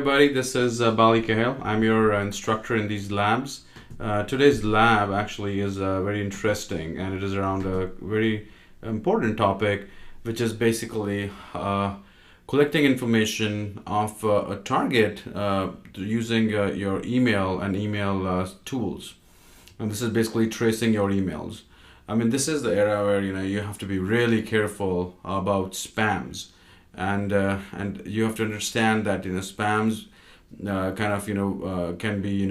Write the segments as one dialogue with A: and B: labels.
A: everybody, this is Bali Kahel. I'm your instructor in these labs. Today's lab actually is very interesting, and it is around a very important topic, which is basically collecting information of a target using your email and email tools. And this is basically tracing your emails. I mean, this is the era where you have to be really careful about spams, and you have to understand that spams can be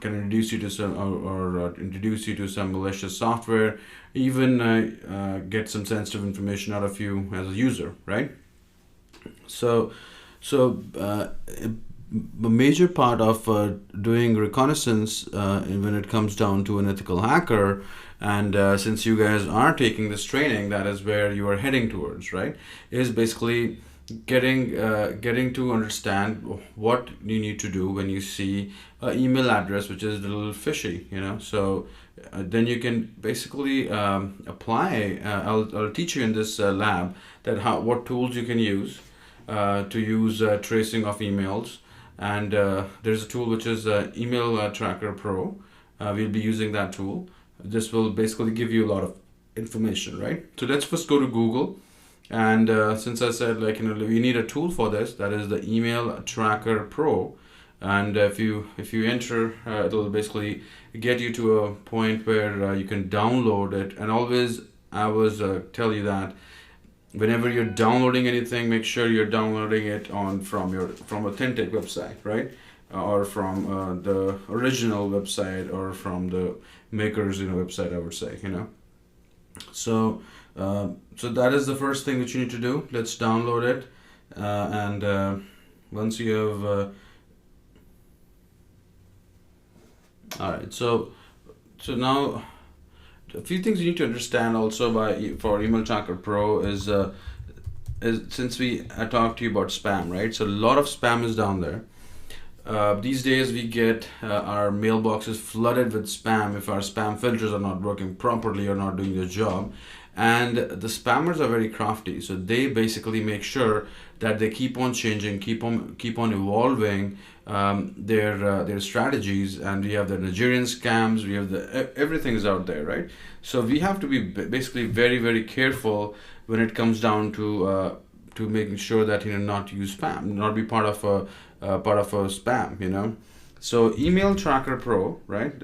A: can introduce you to some or introduce you to some malicious software, even get some sensitive information out of you as a user, right? So, a major part of doing reconnaissance when it comes down to an ethical hacker, and since you guys are taking this training, that is where you are heading towards, right? Is basically getting to understand what you need to do when you see an email address which is a little fishy, So then you can basically apply. I'll teach you in this lab that what tools you can use to use tracing of emails. And there's a tool which is Email Tracker Pro. We'll be using that tool. This will basically give you a lot of information, right? So let's first go to Google. And since I said we need a tool for this, that is the Email Tracker Pro. And if you enter, it'll basically get you to a point where you can download it. And always, I always tell you that whenever you're downloading anything, make sure you're downloading it from authentic website, right? Or from the original website, or from the maker's website, I would say. So that is the first thing that you need to do. Let's download it, and once you have all right, so now a few things you need to understand also for Email Tracker Pro is since I talked to you about spam, right? So a lot of spam is down there. These days we get our mailboxes flooded with spam if our spam filters are not working properly or not doing their job. And the spammers are very crafty, so they basically make sure that they keep on changing, keep on evolving their strategies. And we have the Nigerian scams, we have everything is out there, right? So we have to be basically very, very careful when it comes down to making sure that not use spam, not be part of a spam, So Email Tracker Pro, right,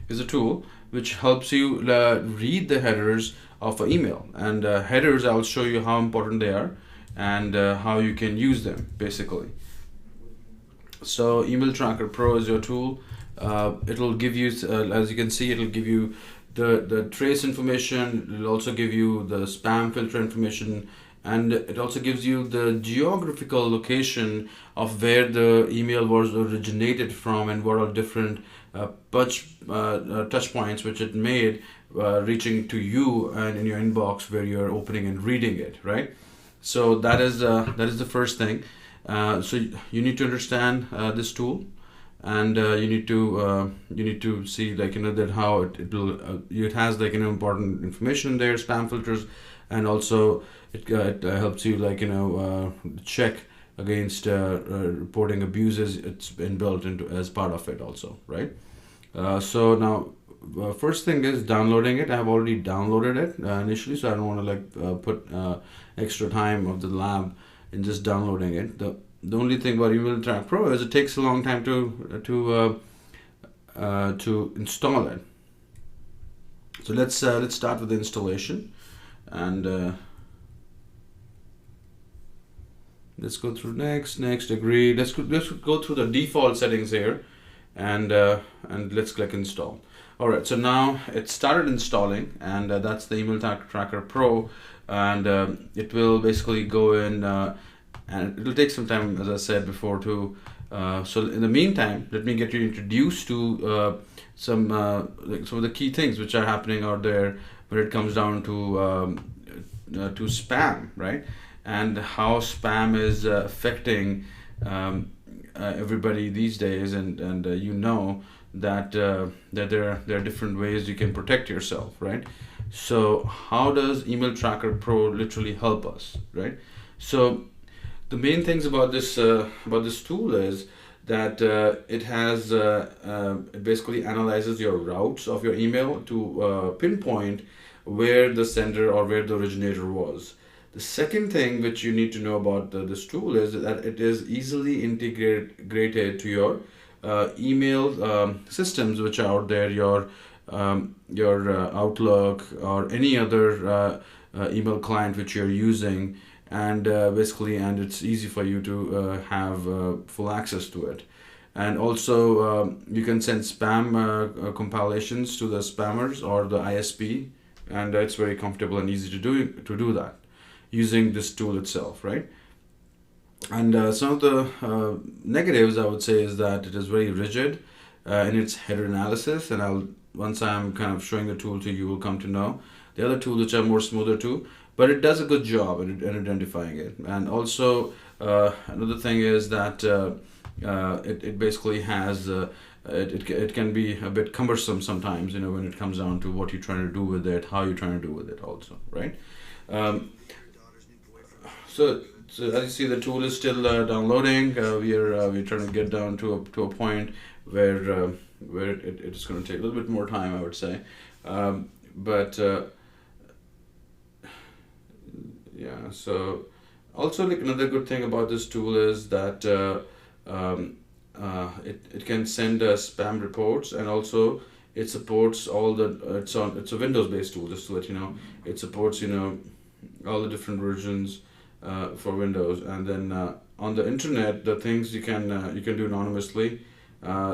A: is a tool which helps you read the headers of an email. And headers, I'll show you how important they are and how you can use them, basically. So Email Tracker Pro is your tool. It'll give you, as you can see, it'll give you the trace information. It'll also give you the spam filter information, and it also gives you the geographical location of where the email was originated from and what are different touch points which it made reaching to you and in your inbox where you're opening and reading it, right? So that is the first thing. So you need to understand this tool, and you need to see that how it has important information there, spam filters, and also it helps you check against reporting abuses. It's been built into as part of it also, right? So now first thing is downloading it. I've already downloaded it initially, so I don't want to put extra time of the lab in just downloading it. The only thing about Email Tracker Pro is it takes a long time to install it. So let's start with the installation, and let's go through next, agree. Let's go through the default settings here, and let's click install. All right, so now it started installing, and that's the Email Tracker Pro, and it will basically go in, and it'll take some time, as I said before, to. So in the meantime, let me get you introduced to some of the key things which are happening out there when it comes down to spam, right? And how spam is affecting everybody these days, and that there are different ways you can protect yourself, right? So how does Email Tracker Pro literally help us, right? So The main things about this tool is that it basically analyzes your routes of your email to pinpoint where the sender or where the originator was. The second thing which you need to know about this tool is that it is easily integrated to your email systems which are out there, your Outlook or any other email client which you're using, and it's easy for you to have full access to it. And also you can send spam compilations to the spammers or the ISP, and it's very comfortable and easy to do that using this tool itself, right? And some of the negatives I would say is that it is very rigid in its header analysis, and once I'm kind of showing the tool to you, you will come to know. The other tools which are more smoother too, but it does a good job in identifying it. And also another thing is that it basically has it can be a bit cumbersome sometimes, when it comes down to what you're trying to do with it, how you're trying to do with it also, right? So as you see, the tool is still downloading. We're trying to get down to a point where it's going to take a little bit more time, I would say. But yeah. So also, like, another good thing about this tool is that it can send spam reports, and also it supports all the it's a Windows based tool, just to let you know. It supports all the different versions for Windows, and then on the internet, the things you can do anonymously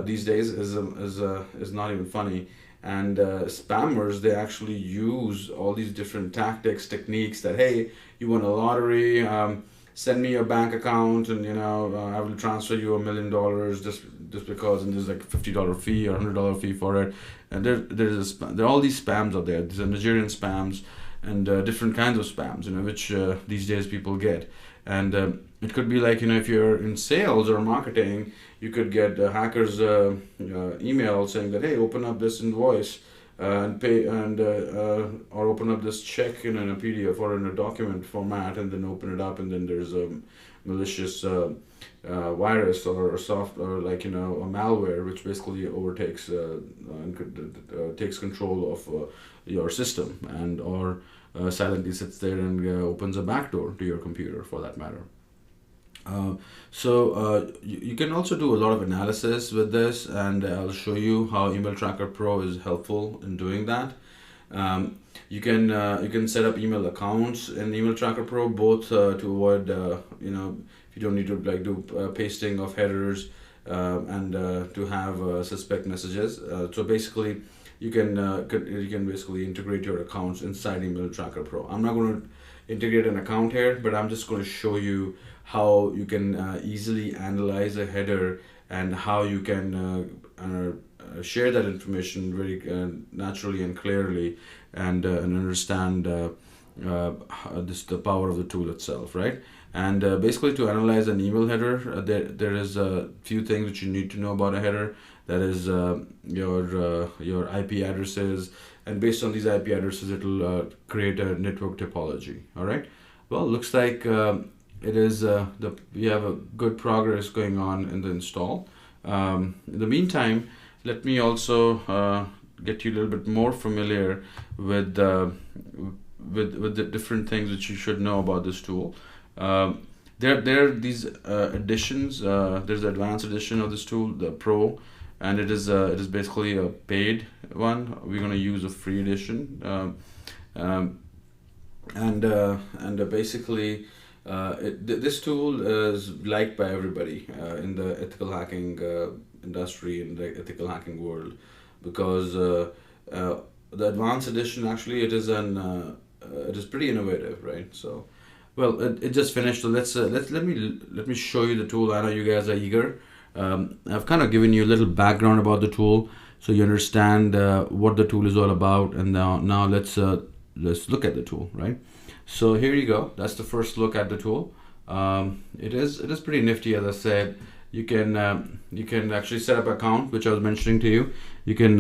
A: these days is not even funny. And spammers, they actually use all these different techniques that, hey, you won a lottery, send me your bank account, and I will transfer you $1 million just because, and there's like a $50 fee or $100 fee for it. And there are all these spams out there. These are Nigerian spams and different kinds of spams, which these days people get. And it could be like, if you're in sales or marketing, you could get hackers email saying that, hey, open up this invoice and pay, and or open up this check in a PDF or in a document format, and then open it up, and then there's a malicious virus or like a malware which basically overtakes and takes control of your system, and or silently sits there and opens a backdoor to your computer, for that matter. So you can also do a lot of analysis with this, and I'll show you how Email Tracker Pro is helpful in doing that. You can set up email accounts in Email Tracker Pro, both to avoid if you don't need to do pasting of headers and to have suspect messages. So basically, you can basically integrate your accounts inside Email Tracker Pro. I'm not going to integrate an account here, but I'm just going to show you how you can easily analyze a header, and how you can share that information very naturally and clearly, and understand the power of the tool itself, right? And basically, to analyze an email header, there is a few things which you need to know about a header. That is your IP addresses, and based on these IP addresses, it will create a network topology. All right. Well, looks like it is we have a good progress going on in the install. In the meantime, let me also get you a little bit more familiar with the different things that you should know about this tool. There are these editions. There's the advanced edition of this tool, the Pro, and it is basically a paid one. We're going to use a free edition, and basically this tool is liked by everybody in the ethical hacking industry, in the ethical hacking world, because the advanced edition, actually, it is pretty innovative, right? So, well, it just finished. So let me show you the tool. I know you guys are eager. I've kind of given you a little background about the tool, so you understand what the tool is all about. And now let's look at the tool, right? So here you go. That's the first look at the tool. It is pretty nifty, as I said. You can actually set up an account, which I was mentioning to you. You can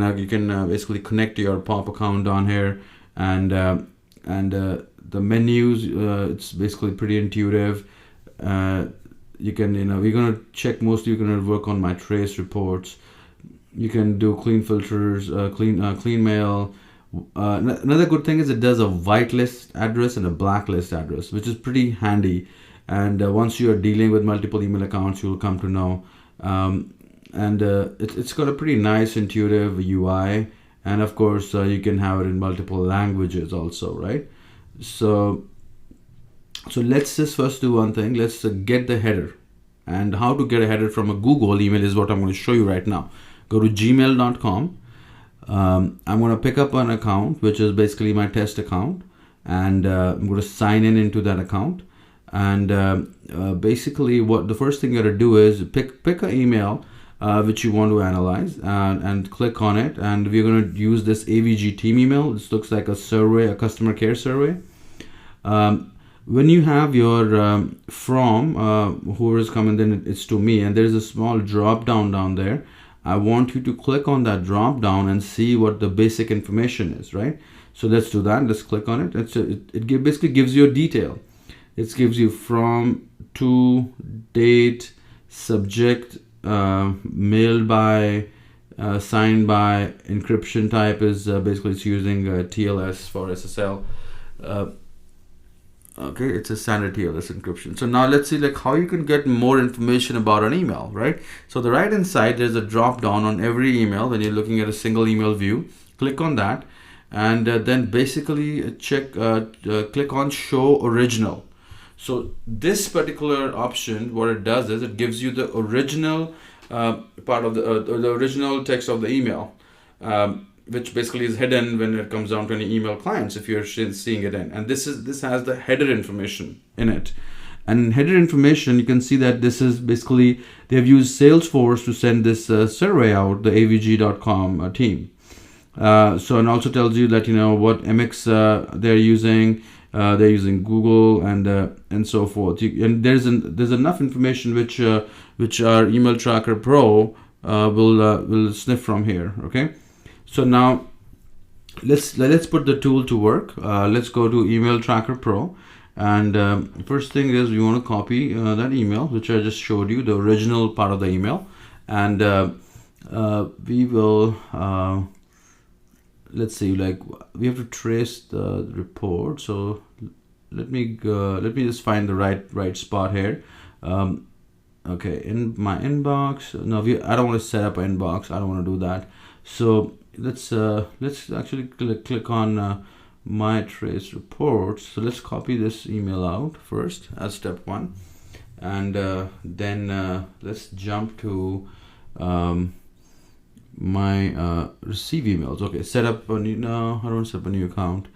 A: basically connect your POP account down here, and the menus. It's basically pretty intuitive. you can, we're going to check, mostly you're going to work on my trace reports. You can do clean filters, clean mail. Another good thing is it does a whitelist address and a blacklist address, which is pretty handy. And once you are dealing with multiple email accounts, you'll come to know. It's got a pretty nice intuitive UI, and of course you can have it in multiple languages also, right? So let's just first do one thing. Let's get the header, and how to get a header from a Google email is what I'm going to show you right now. Go to gmail.com. I'm going to pick up an account, which is basically my test account, and I'm going to sign into that account. And basically, what the first thing you got to do is pick an email which you want to analyze, and click on it. And we're going to use this AVG team email. This looks like a survey, a customer care survey. When you have your from whoever is coming, then it's to me, and there's a small drop down there. I want you to click on that drop down and see what the basic information is, right? So let's do that. Let's click on it. It basically gives you a detail. It gives you from, to, date, subject, mailed by, signed by, encryption type is basically it's using TLS for SSL. Okay, it's a standard TLS encryption. So now let's see how you can get more information about an email, right? So the right hand side, there's a drop down on every email. When you're looking at a single email view, click on that, and then basically click on show original. So this particular option, what it does is it gives you the original part of the original text of the email, which basically is hidden when it comes down to any email clients, if you're seeing it in. And this has the header information in it. And in header information, you can see that this is basically, they have used Salesforce to send this survey out, the avg.com team. So, and also tells you that, what MX they're using. They're using Google and so forth. And there's enough information which our Email Tracker Pro will sniff from here. Okay. So now let's put the tool to work. Let's go to Email Tracker Pro, and first thing is we want to copy that email which I just showed you, the original part of the email, and we will let's see, we have to trace the report. So let me just find the right spot here. Okay, in my inbox. No, I don't want to set up an inbox. I don't want to do that. So let's actually click on my trace reports. So let's copy this email out first as step one, and then let's jump to my receive emails. Okay, set up a new, no, I don't set up a new account.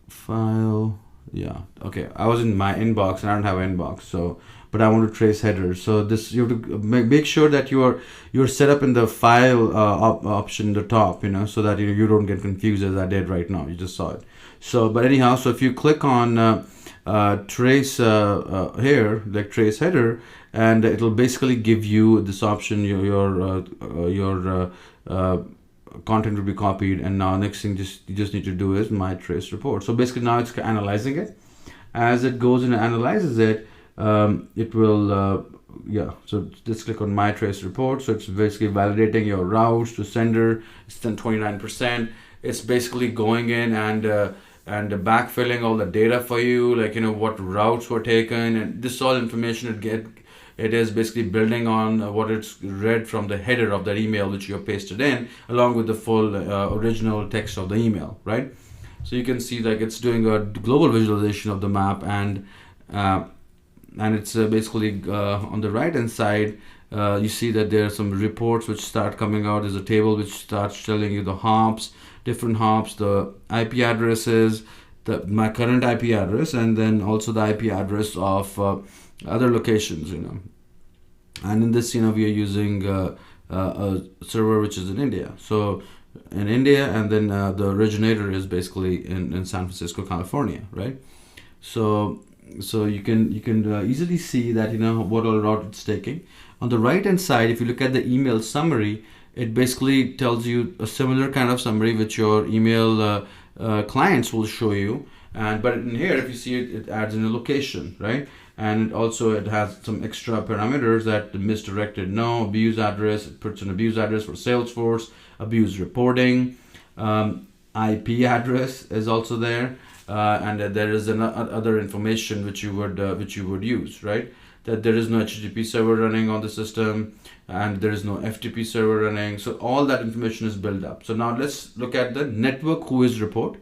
A: File, yeah, okay, I was in my inbox and I don't have an inbox, so but I want to trace headers. So this, you have to make sure that you're set up in the file option in the top, so that you don't get confused as I did right now. You just saw it. So but anyhow, so if you click on trace here, like trace header, and it'll basically give you this option. Your content will be copied, and now next thing you just need to do is my trace report. So basically now it's analyzing it. As it goes and analyzes it, it will so let's click on my trace report. So it's basically validating your routes to sender. It's then 29%. It's basically going in and backfilling all the data for you, what routes were taken, and this all information it is basically building on what it's read from the header of that email which you have pasted in, along with the full original text of the email, right? So you can see it's doing a global visualization of the map, and it's basically on the right hand side, you see that there are some reports which start coming out. There's a table which starts telling you the hops, different hops, the IP addresses, my current IP address, and then also the IP address of other locations, and in this, we are using a server which is in India. So in India, and then the originator is basically in San Francisco, California, right? So you can easily see that what all route it's taking. On the right hand side, if you look at the email summary, it basically tells you a similar kind of summary which your email clients will show you. And but in here, if you see it, it adds in a location, right? And also it has some extra parameters that the misdirected no, abuse address, it puts an abuse address for Salesforce, abuse reporting, IP address is also there, and there is other information which you would use, right? That there is no HTTP server running on the system, and there is no FTP server running. So all that information is built up. So now let's look at the network whois report.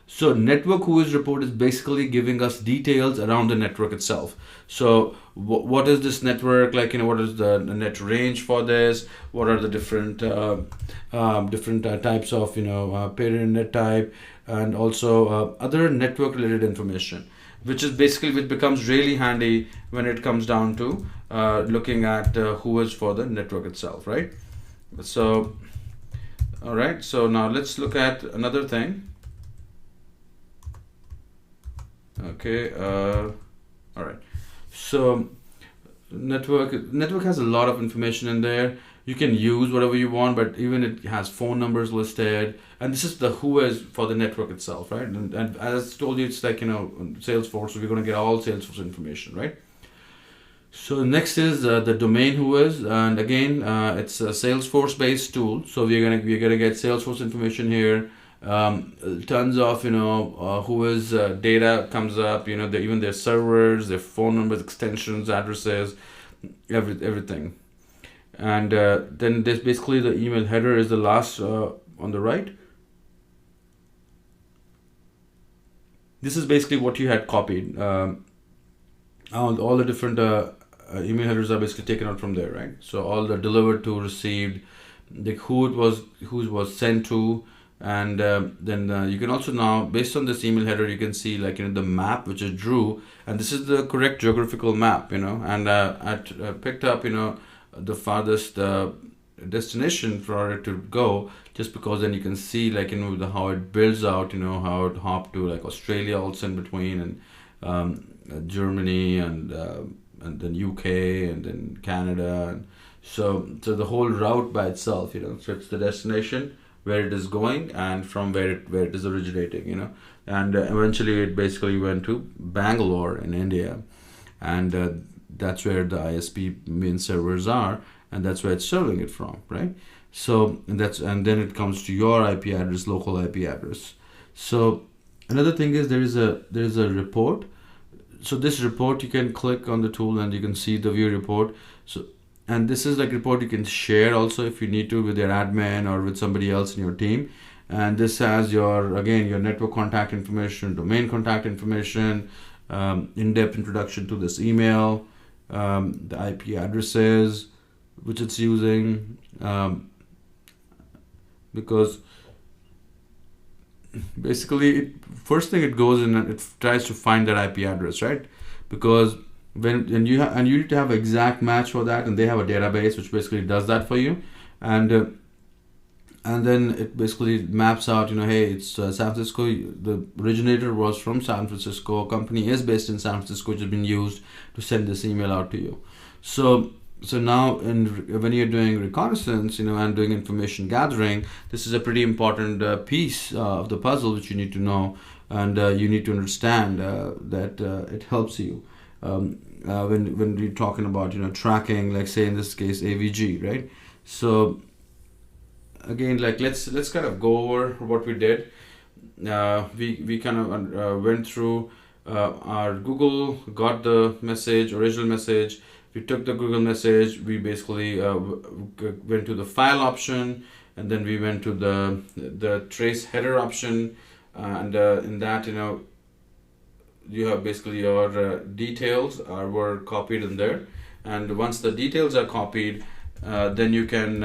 A: So network whois report is basically giving us details around the network itself. So what is this network like? What is the net range for this? What are the different types of parent net type, and also other network related information, which becomes really handy when it comes down to looking at whois for the network itself, right? So all right. So now let's look at another thing. Okay, all right. So network has a lot of information in there. You can use whatever you want, but even it has phone numbers listed, and this is the whois for the network itself, right? And as I told you, it's like Salesforce, so we're going to get all Salesforce information, right? So next is the domain whois, and again it's a Salesforce based tool, so we're gonna get Salesforce information here. Tons of whois data comes up, even their servers, their phone numbers, extensions, addresses, everything. And then there's basically the email header is the last on the right. This is basically what you had copied. All the different email headers are basically taken out from there, right? So all the delivered to, received, like who it was sent to. And then you can also now, based on this email header, you can see the map which is drew, and this is the correct geographical map, and I picked up the farthest destination for it to go, just because then you can see how it builds out, how it hopped to Australia also in between, and Germany, and then UK, and then Canada, and so the whole route by itself, so it's the destination, where it is going, and from where it is originating, and eventually it basically went to Bangalore in India, and that's where the ISP main servers are, and that's where it's serving it from, right? So and then it comes to your IP address, local IP address. So another thing is there is a report. So this report, you can click on the tool and you can see the view report. So, and this is report you can share also if you need to with your admin or with somebody else in your team. And this has your network contact information, domain contact information, in-depth introduction to this email, the IP addresses which it's using, because basically first thing it goes in and it tries to find that IP address, right? Because when you need to have an exact match for that, and they have a database which basically does that for you, and then it basically maps out, hey, it's San Francisco, the originator was from San Francisco, company is based in San Francisco, which has been used to send this email out to you. So now when you're doing reconnaissance, and doing information gathering, this is a pretty important piece of the puzzle which you need to know, and you need to understand that it helps you. When we're talking about tracking, like say in this case AVG, right? So again, let's kind of go over what we did. We kind of went through our Google, got the original message. We took the Google message. We basically went to the file option, and then we went to the trace header option, and in that you have basically your details were copied in there, and once the details are copied, then you can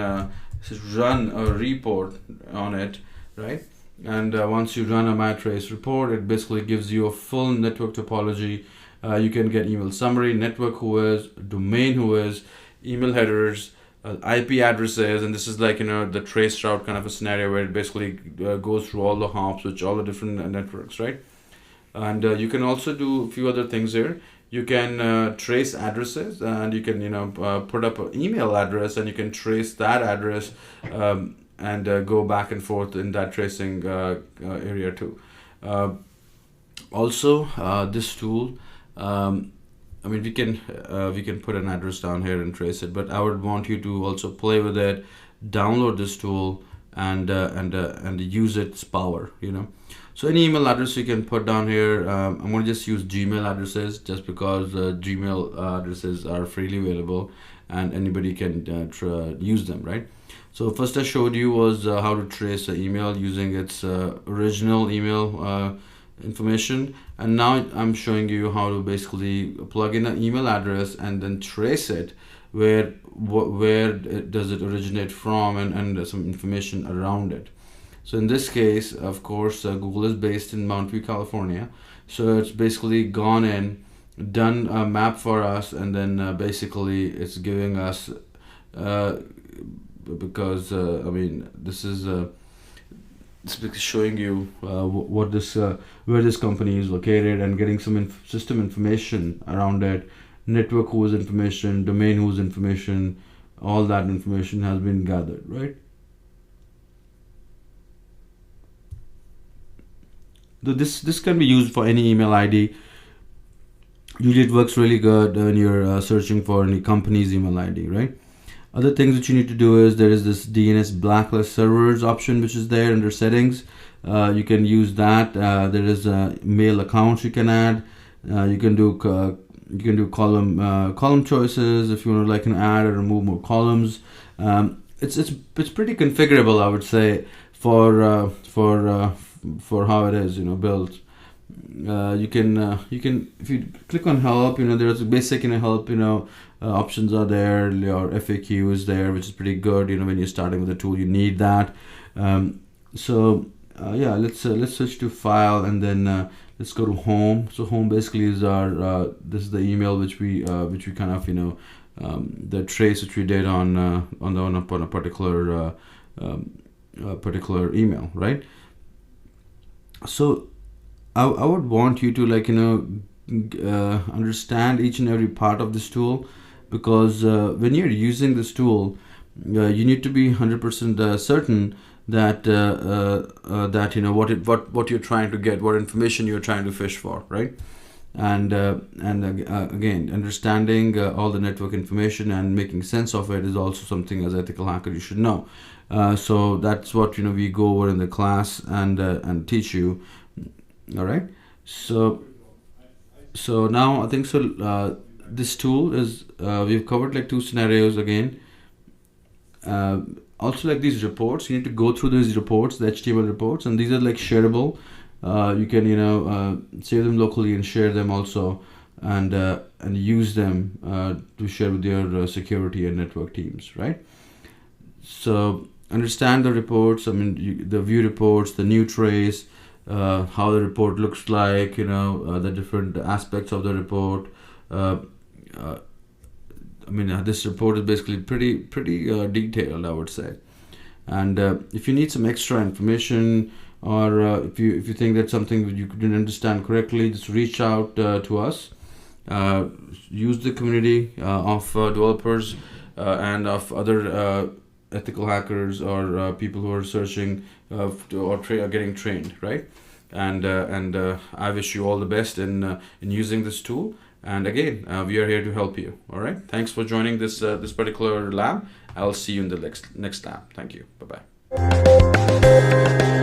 A: run a report on it, right? And once you run a MyTrace report, it basically gives you a full network topology. You can get email summary, network whois, domain whois, email headers, IP addresses, and this is the trace route kind of a scenario where it basically goes through all the hops, which all the different networks, right? And you can also do a few other things here. You can trace addresses, and you can put up an email address, and you can trace that address, and go back and forth in that tracing area too. Also, this tool, I mean, we can put an address down here and trace it, but I would want you to also play with it, download this tool, and use its power. So any email address you can put down here. I'm going to just use Gmail addresses, just because Gmail addresses are freely available and anybody can use them, right? So first I showed you was how to trace an email using its original email information, and now I'm showing you how to basically plug in an email address and then trace it, where does it originate from, and some information around it. So in this case, of course, Google is based in Mount View, California, so it's basically gone in, done a map for us, and then basically it's giving us because I mean, this is showing you what this where this company is located, and getting some system information around it, network host information, domain host information. All that information has been gathered, right? So this can be used for any email ID. Usually it works really good when you're searching for any company's email ID, right? Other things that you need to do is there is this DNS blacklist servers option, which is there under settings. You can use that. There is mail accounts you can add. You can do column choices if you want to add or remove more columns. It's pretty configurable, I would say, for how it is built. You can if you click on help, there's a basic help options are there. Your FAQ is there, which is pretty good. When you're starting with a tool, you need that. Yeah, let's switch to file, and then let's go to home. So home basically is our this is the email which we kind of the trace which we did on a particular particular email, right? So I would want you to understand each and every part of this tool, because when you're using this tool, you need to be 100% certain that what you're trying to get, what information you're trying to fish for, right? And again, understanding all the network information and making sense of it is also something as ethical hacker you should know. So that's what we go over in the class and teach you. All right. So now I think so. This tool is we've covered 2 scenarios again. Also, these reports, you need to go through these reports, the HTML reports, and these are shareable. You can save them locally and share them also, and use them to share with your security and network teams, right? So understand the reports. I mean, the view reports, the new trace, how the report looks like, the different aspects of the report. I mean, this report is basically pretty detailed, I would say. And if you need some extra information, or if you think that's something that you didn't understand correctly, just reach out to us. Use the community of developers and of other ethical hackers, or people who are searching or getting trained, right? And I wish you all the best in using this tool. And again, we are here to help you. All right. Thanks for joining this particular lab. I'll see you in the next lab. Thank you. Bye bye.